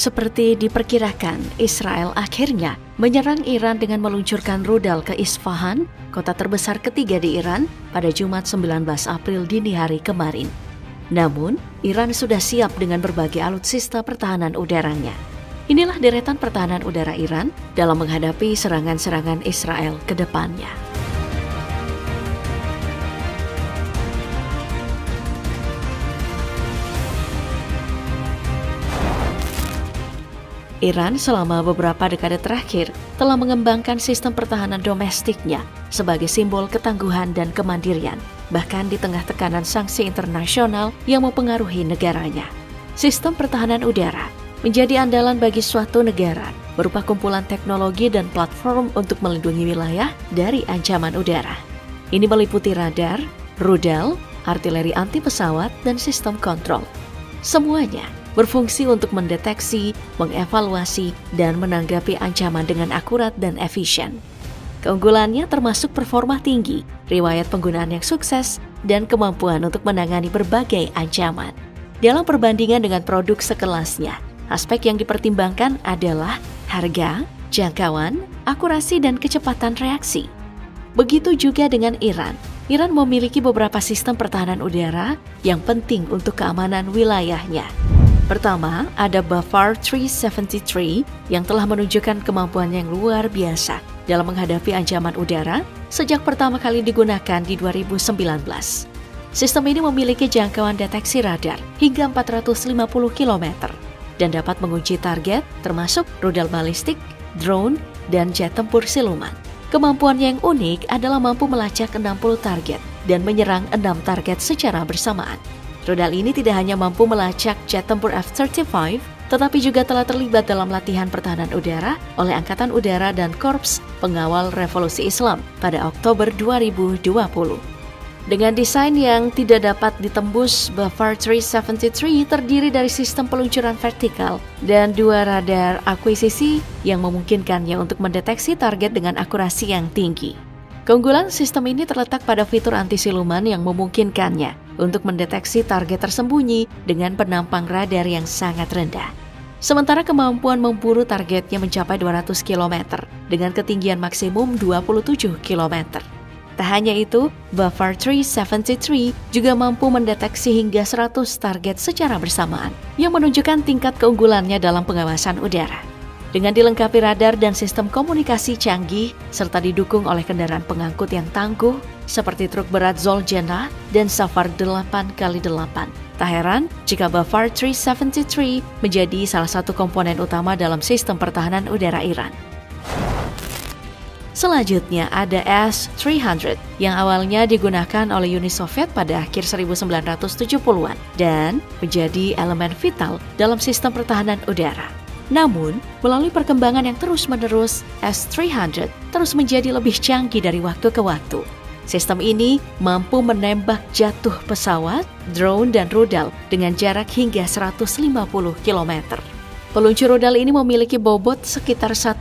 Seperti diperkirakan, Israel akhirnya menyerang Iran dengan meluncurkan rudal ke Isfahan, kota terbesar ketiga di Iran, pada Jumat 19 April dini hari kemarin. Namun, Iran sudah siap dengan berbagai alutsista pertahanan udaranya. Inilah deretan pertahanan udara Iran dalam menghadapi serangan-serangan Israel ke depannya. Iran selama beberapa dekade terakhir telah mengembangkan sistem pertahanan domestiknya sebagai simbol ketangguhan dan kemandirian, bahkan di tengah tekanan sanksi internasional yang mempengaruhi negaranya. Sistem pertahanan udara menjadi andalan bagi suatu negara berupa kumpulan teknologi dan platform untuk melindungi wilayah dari ancaman udara. Ini meliputi radar, rudal, artileri anti pesawat, dan sistem kontrol. Semuanya berfungsi untuk mendeteksi, mengevaluasi, dan menanggapi ancaman dengan akurat dan efisien. Keunggulannya termasuk performa tinggi, riwayat penggunaan yang sukses, dan kemampuan untuk menangani berbagai ancaman. Dalam perbandingan dengan produk sekelasnya, aspek yang dipertimbangkan adalah harga, jangkauan, akurasi, dan kecepatan reaksi. Begitu juga dengan Iran. Iran memiliki beberapa sistem pertahanan udara yang penting untuk keamanan wilayahnya. Pertama, ada Bafar 373 yang telah menunjukkan kemampuan yang luar biasa dalam menghadapi ancaman udara sejak pertama kali digunakan di 2019. Sistem ini memiliki jangkauan deteksi radar hingga 450 km dan dapat mengunci target termasuk rudal balistik, drone, dan jet tempur siluman. Kemampuan yang unik adalah mampu melacak 60 target dan menyerang 6 target secara bersamaan. Rudal ini tidak hanya mampu melacak jet tempur F-35, tetapi juga telah terlibat dalam latihan pertahanan udara oleh Angkatan Udara dan Korps Pengawal Revolusi Islam pada Oktober 2020. Dengan desain yang tidak dapat ditembus, Bafar 373 terdiri dari sistem peluncuran vertikal dan 2 radar akuisisi yang memungkinkannya untuk mendeteksi target dengan akurasi yang tinggi. Keunggulan sistem ini terletak pada fitur anti-siluman yang memungkinkannya untuk mendeteksi target tersembunyi dengan penampang radar yang sangat rendah. Sementara kemampuan memburu targetnya mencapai 200 km dengan ketinggian maksimum 27 km. Tak hanya itu, Bafar 373 juga mampu mendeteksi hingga 100 target secara bersamaan, yang menunjukkan tingkat keunggulannya dalam pengawasan udara. Dengan dilengkapi radar dan sistem komunikasi canggih, serta didukung oleh kendaraan pengangkut yang tangguh, seperti truk berat Zoljana dan Safar 8x8. Tak heran jika Bafar 373 menjadi salah satu komponen utama dalam sistem pertahanan udara Iran. Selanjutnya ada S-300 yang awalnya digunakan oleh Uni Soviet pada akhir 1970-an dan menjadi elemen vital dalam sistem pertahanan udara. Namun, melalui perkembangan yang terus-menerus, S-300 terus menjadi lebih canggih dari waktu ke waktu. Sistem ini mampu menembak jatuh pesawat, drone, dan rudal dengan jarak hingga 150 km. Peluncur rudal ini memiliki bobot sekitar 1,5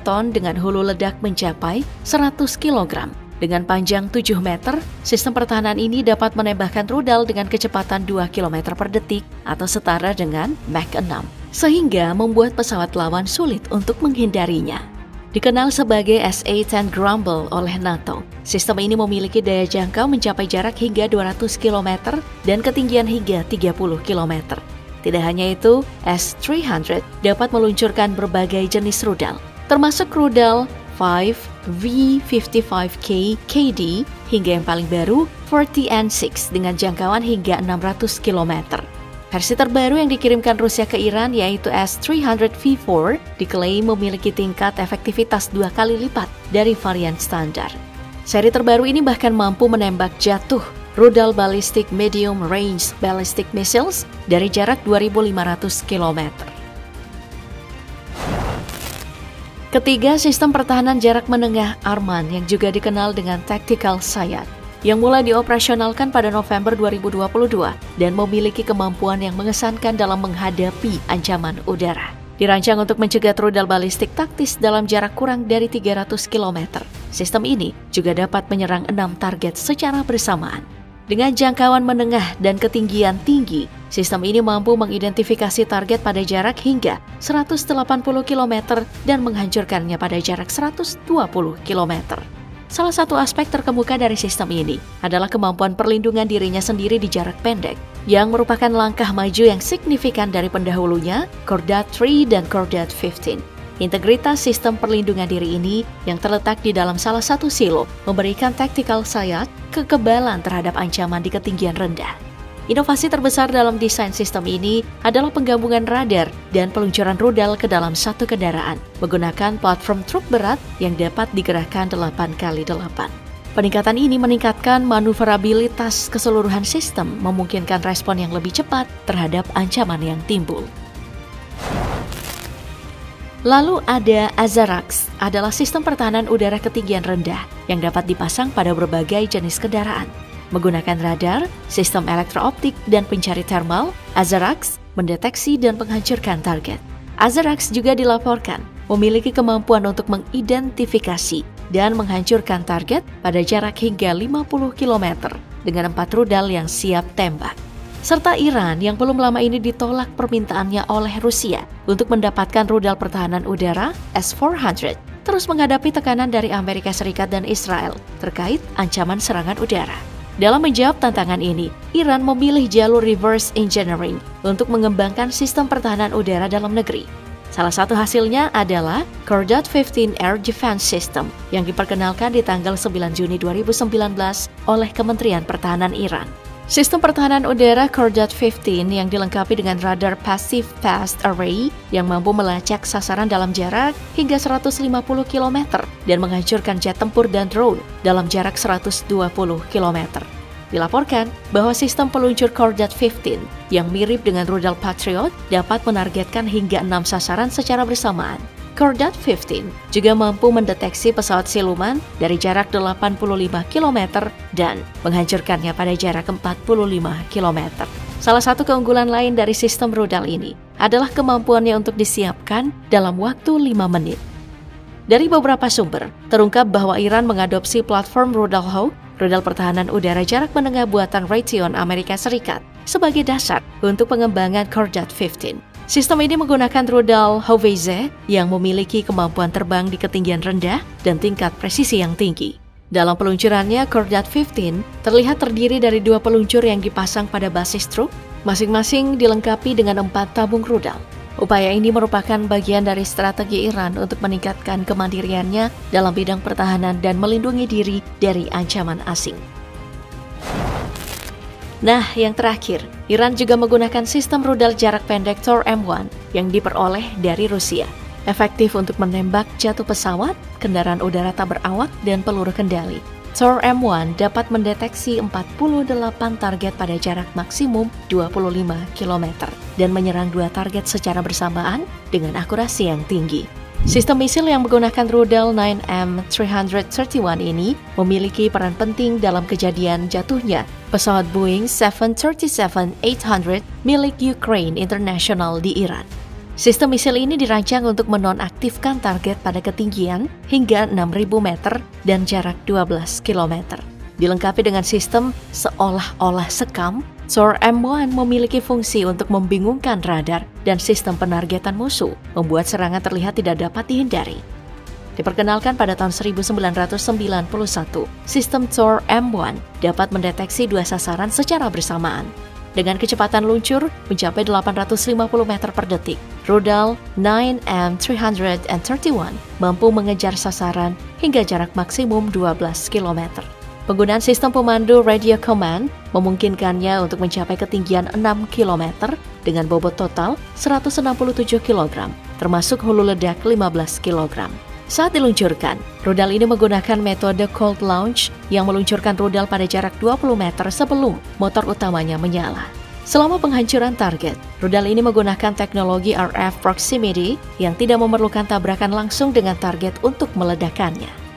ton dengan hulu ledak mencapai 100 kg. Dengan panjang 7 meter, sistem pertahanan ini dapat menembakkan rudal dengan kecepatan 2 km per detik atau setara dengan Mach 6, sehingga membuat pesawat lawan sulit untuk menghindarinya. Dikenal sebagai SA-10 Grumble oleh NATO, sistem ini memiliki daya jangkau mencapai jarak hingga 200 km dan ketinggian hingga 30 km. Tidak hanya itu, S-300 dapat meluncurkan berbagai jenis rudal, termasuk rudal 5V55K KD hingga yang paling baru 40N6 dengan jangkauan hingga 600 km. Versi terbaru yang dikirimkan Rusia ke Iran yaitu S-300V4 diklaim memiliki tingkat efektivitas 2 kali lipat dari varian standar. Seri terbaru ini bahkan mampu menembak jatuh rudal balistik medium range ballistic missiles dari jarak 2.500 km. Ketiga, sistem pertahanan jarak menengah Arman yang juga dikenal dengan Tactical Sayad, yang mulai dioperasionalkan pada November 2022 dan memiliki kemampuan yang mengesankan dalam menghadapi ancaman udara. Dirancang untuk mencegat rudal balistik taktis dalam jarak kurang dari 300 km. Sistem ini juga dapat menyerang 6 target secara bersamaan. Dengan jangkauan menengah dan ketinggian tinggi, Sistem ini mampu mengidentifikasi target pada jarak hingga 180 km dan menghancurkannya pada jarak 120 km. Salah satu aspek terkemuka dari sistem ini adalah kemampuan perlindungan dirinya sendiri di jarak pendek, yang merupakan langkah maju yang signifikan dari pendahulunya, Cordat 3 dan Cordat 15. Integritas sistem perlindungan diri ini yang terletak di dalam salah satu silo memberikan tactical sayap kekebalan terhadap ancaman di ketinggian rendah. Inovasi terbesar dalam desain sistem ini adalah penggabungan radar dan peluncuran rudal ke dalam satu kendaraan menggunakan platform truk berat yang dapat digerakkan 8x8. Peningkatan ini meningkatkan manuverabilitas keseluruhan sistem, memungkinkan respon yang lebih cepat terhadap ancaman yang timbul. Lalu ada Azarax, adalah sistem pertahanan udara ketinggian rendah yang dapat dipasang pada berbagai jenis kendaraan. Menggunakan radar, sistem elektrooptik, dan pencari thermal, Azarax mendeteksi dan menghancurkan target. Azarax juga dilaporkan memiliki kemampuan untuk mengidentifikasi dan menghancurkan target pada jarak hingga 50 km dengan 4 rudal yang siap tembak. Serta Iran yang belum lama ini ditolak permintaannya oleh Rusia untuk mendapatkan rudal pertahanan udara S-400, terus menghadapi tekanan dari Amerika Serikat dan Israel terkait ancaman serangan udara. Dalam menjawab tantangan ini, Iran memilih jalur reverse engineering untuk mengembangkan sistem pertahanan udara dalam negeri. Salah satu hasilnya adalah Cordat 15 Air Defense System yang diperkenalkan di tanggal 9 Juni 2019 oleh Kementerian Pertahanan Iran. Sistem pertahanan udara Cordat 15 yang dilengkapi dengan radar Passive Fast Array yang mampu melacak sasaran dalam jarak hingga 150 km dan menghancurkan jet tempur dan drone dalam jarak 120 km. Dilaporkan bahwa sistem peluncur Cordat 15 yang mirip dengan rudal Patriot dapat menargetkan hingga 6 sasaran secara bersamaan. Cordat 15 juga mampu mendeteksi pesawat siluman dari jarak 85 km dan menghancurkannya pada jarak 45 km. Salah satu keunggulan lain dari sistem rudal ini adalah kemampuannya untuk disiapkan dalam waktu 5 menit. Dari beberapa sumber, terungkap bahwa Iran mengadopsi platform rudal Hawk, rudal pertahanan udara jarak menengah buatan Raytheon Amerika Serikat, sebagai dasar untuk pengembangan Cordat 15. Sistem ini menggunakan rudal Howitzer yang memiliki kemampuan terbang di ketinggian rendah dan tingkat presisi yang tinggi. Dalam peluncurannya, Cordat 15 terlihat terdiri dari 2 peluncur yang dipasang pada basis truk, masing-masing dilengkapi dengan 4 tabung rudal. Upaya ini merupakan bagian dari strategi Iran untuk meningkatkan kemandiriannya dalam bidang pertahanan dan melindungi diri dari ancaman asing. Nah, yang terakhir, Iran juga menggunakan sistem rudal jarak pendek Thor M1 yang diperoleh dari Rusia. Efektif untuk menembak jatuh pesawat, kendaraan udara tak berawak, dan peluru kendali. Thor M1 dapat mendeteksi 48 target pada jarak maksimum 25 km dan menyerang 2 target secara bersamaan dengan akurasi yang tinggi. Sistem misil yang menggunakan rudal 9M331 ini memiliki peran penting dalam kejadian jatuhnya pesawat Boeing 737-800 milik Ukraine International di Iran. Sistem misil ini dirancang untuk menonaktifkan target pada ketinggian hingga 6.000 meter dan jarak 12 km. Dilengkapi dengan sistem seolah-olah sekam, Thor M1 memiliki fungsi untuk membingungkan radar dan sistem penargetan musuh, membuat serangan terlihat tidak dapat dihindari. Diperkenalkan pada tahun 1991, sistem Thor M1 dapat mendeteksi 2 sasaran secara bersamaan. Dengan kecepatan luncur mencapai 850 meter per detik, rudal 9M331 mampu mengejar sasaran hingga jarak maksimum 12 km. Penggunaan sistem pemandu radio command memungkinkannya untuk mencapai ketinggian 6 km dengan bobot total 167 kg, termasuk hulu ledak 15 kg. Saat diluncurkan, rudal ini menggunakan metode cold launch yang meluncurkan rudal pada jarak 20 meter sebelum motor utamanya menyala. Selama penghancuran target, rudal ini menggunakan teknologi RF proximity yang tidak memerlukan tabrakan langsung dengan target untuk meledakannya.